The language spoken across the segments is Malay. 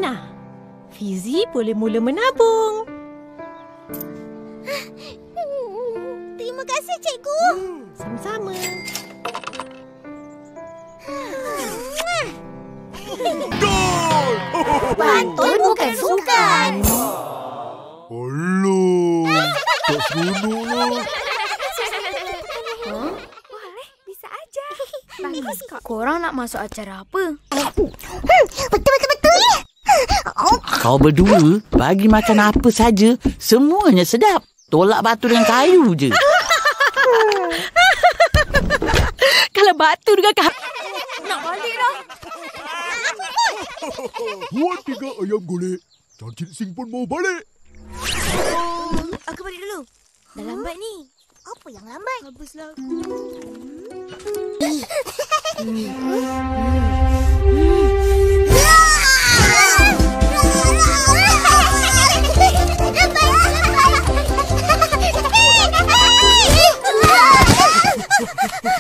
Nah, Fizi boleh mula menabung. Terima kasih, Cikgu. Sama-sama. Gol! Pantun bukan sukan. Alah, tak seronok lah. Boleh, bisa aja. Bagus kok. Korang nak masuk acara apa? Betul. Kau berdua bagi makan apa saja, semuanya sedap. Tolak batu dengan kayu je. Kalau batu dengan Nak balik dah. Buat 3 ayam golek. Cik Sing pun mau balik. Aku balik dulu. Dah lambat ni. Apa yang lambat? Habislah.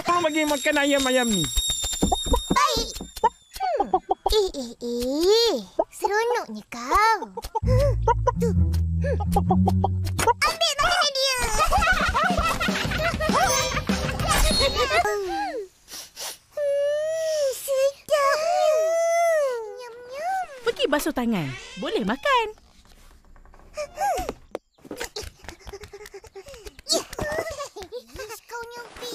Kau bagi makan ayam-ayam ni. Seronoknya kau. Ambil makanan dia. Sedapnya. Nyam-nyam. Pergi basuh tangan. Boleh makan. Kau nyampi.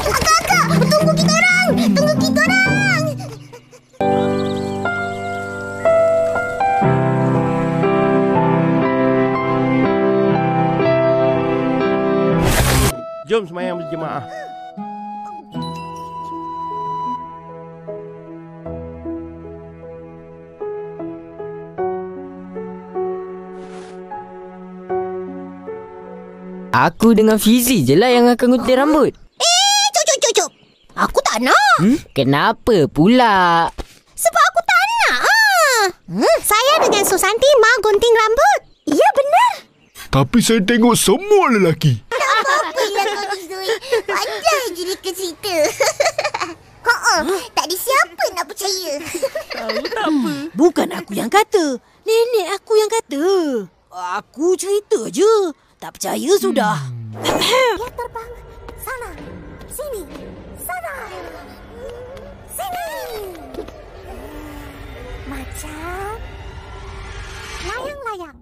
Kakak, tunggu kita orang. Jom semayang berjemaah. Aku dengan Fizi je lah yang akan gunting rambut. Cucuk. Aku tak nak. Kenapa pula? Sebab aku tak nak. Saya dengan Susanti mau gunting rambut. Ya, benar. Tapi saya tengok semua lelaki. Tak apa-apa yang kau Izui. Pandai je dia ke cerita. Tak ada siapa nak percaya. Tahu tak apa. Bukan aku yang kata. Nenek aku yang kata. Aku cerita je. Tak percaya sudah. Dia terbang. Sana. Sini. Sana. Sini. Macam layang-layang.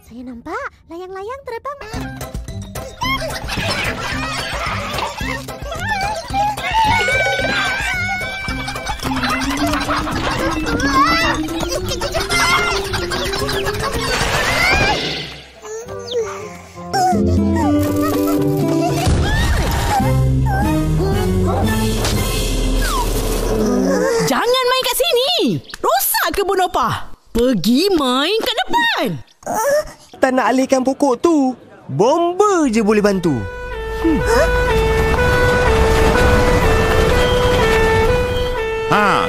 Saya nampak layang-layang terbang. Jangan main kat sini. Rosak kebun opah. Pergi main kat depan. Tak nak alihkan pokok tu. Bomba je boleh bantu.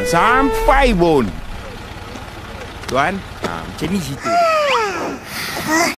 Sampai pun. Tuan, macam ni cerita.